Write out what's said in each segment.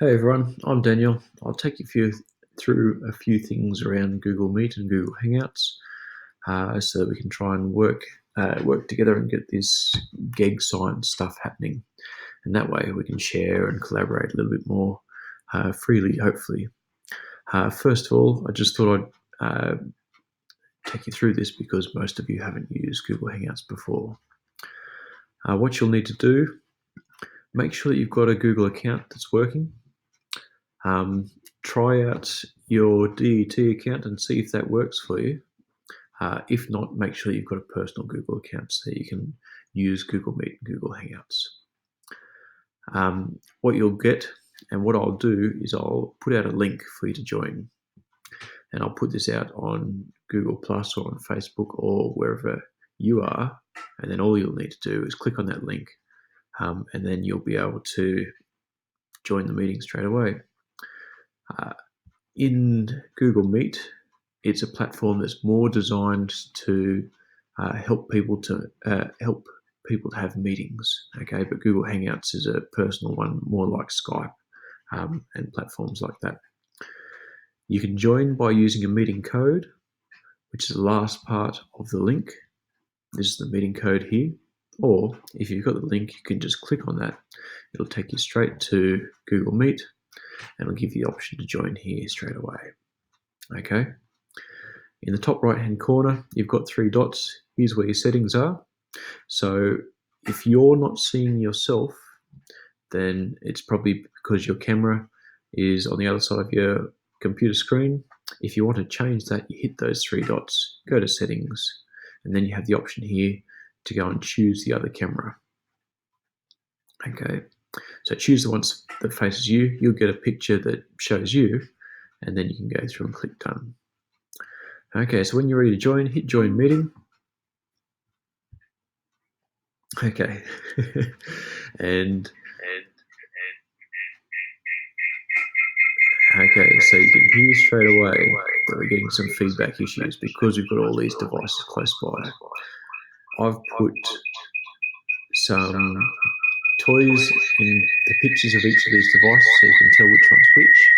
Hey everyone, I'm Daniel. I'll take you through a few things around Google Meet and Google Hangouts, so that we can try and work together and get this gig science stuff happening. And that way we can share and collaborate a little bit more freely, hopefully. First of all, I just thought I'd take you through this because most of you haven't used Google Hangouts before. What you'll need to do, make sure that you've got a Google account that's working. Try out your DET account and see if that works for you. If not, make sure you've got a personal Google account so you can use Google Meet and Google Hangouts. What you'll get and what I'll do is I'll put out a link for you to join. And I'll put this out on Google Plus or on Facebook or wherever you are. And then all you'll need to do is click on that link, and then you'll be able to join the meeting straight away. In Google Meet, it's a platform that's more designed to help people to have meetings. Okay, but Google Hangouts is a personal one, more like Skype and platforms like that. You can join by using a meeting code, which is the last part of the link. This is the meeting code here. Or if you've got the link, you can just click on that. It'll take you straight to Google Meet and it'll give you the option to join here straight away. Okay. In the top right hand corner, you've got 3 dots. Here's where your settings are. So if you're not seeing yourself, then it's probably because your camera is on the other side of your computer screen. If you want to change that, you hit those 3 dots, go to settings, and then you have the option here to go and choose the other camera. Okay, so choose the one that faces you. You'll get a picture that shows you, and then you can go through and click done. Okay, so when you're ready to join, hit join meeting. Okay, and okay, so you can hear straight away that we're getting some feedback issues because we've got all these devices close by. I've put some toys in the pictures of each of these devices so you can tell which one's which.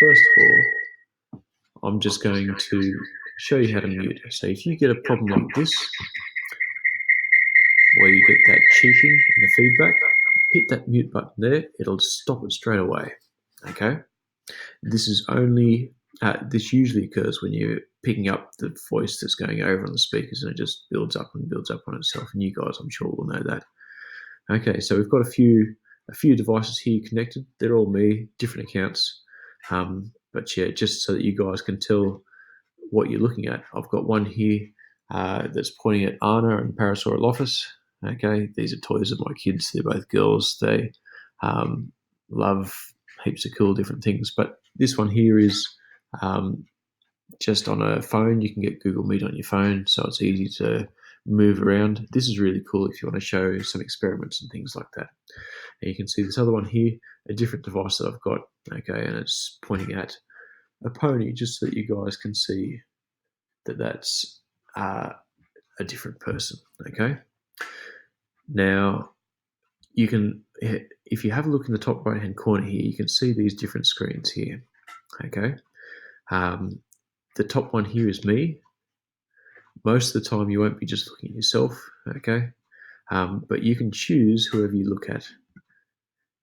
First of all, I'm just going to show you how to mute. So if you get a problem like this, where you get that cheeping in the feedback, hit that mute button there, it'll stop it straight away. Okay? This usually occurs when you're picking up the voice that's going over on the speakers and it just builds up and builds up on itself. And you guys, I'm sure, will know that. Okay, so we've got a few devices here connected. They're all me, different accounts. But yeah, just so that you guys can tell what you're looking at. I've got one here that's pointing at Anna and Parasaurolophus. Okay, these are toys of my kids. They're both girls. They love heaps of cool different things. But this one here is just on a phone. You can get Google Meet on your phone, so it's easy to move around. This is really cool if you want to show some experiments and things like that. And you can see this other one here, a different device that I've got, okay, and it's pointing at a pony just so that you guys can see that that's a different person, okay? Now, you can, if you have a look in the top right-hand corner here, you can see these different screens here, okay? The top one here is me. Most of the time, you won't be just looking at yourself, okay? But you can choose whoever you look at.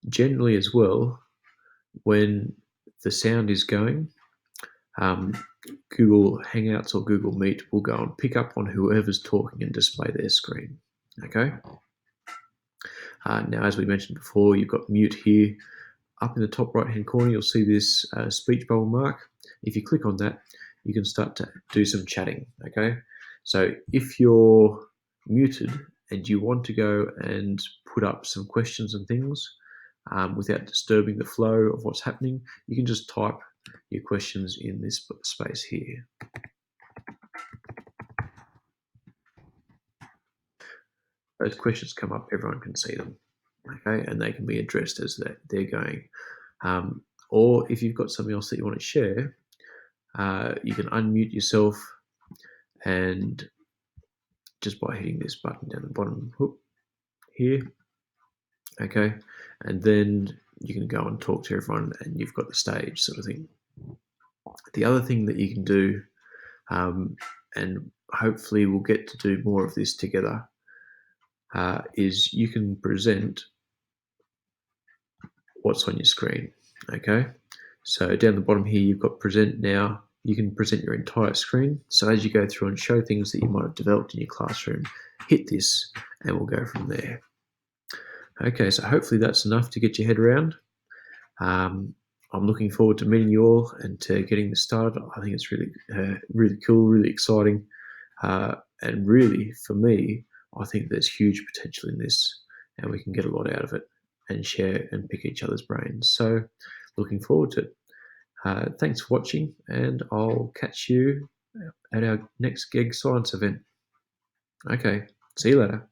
Generally as well, when the sound is going, Google Hangouts or Google Meet will go and pick up on whoever's talking and display their screen, okay? Now, as we mentioned before, you've got mute here. Up in the top right-hand corner, you'll see this speech bubble mark. If you click on that, you can start to do some chatting, okay? So if you're muted and you want to go and put up some questions and things without disturbing the flow of what's happening, you can just type your questions in this space here. Those questions come up, everyone can see them, okay? And they can be addressed as they're going. Or if you've got something else that you want to share, you can unmute yourself and just by hitting this button down the bottom here, okay? And then you can go and talk to everyone and you've got the stage sort of thing. The other thing that you can do, and hopefully we'll get to do more of this together, is you can present what's on your screen. Okay, so down the bottom here you've got present now. You can present your entire screen. So as you go through and show things that you might have developed in your classroom, hit this and we'll go from there. Okay, so hopefully that's enough to get your head around. I'm looking forward to meeting you all and to getting this started. I think it's really cool, really exciting, and really for me, I think there's huge potential in this, and we can get a lot out of it and share and pick each other's brains. So, looking forward to it. Thanks for watching, and I'll catch you at our next GEG Science event. Okay, see you later.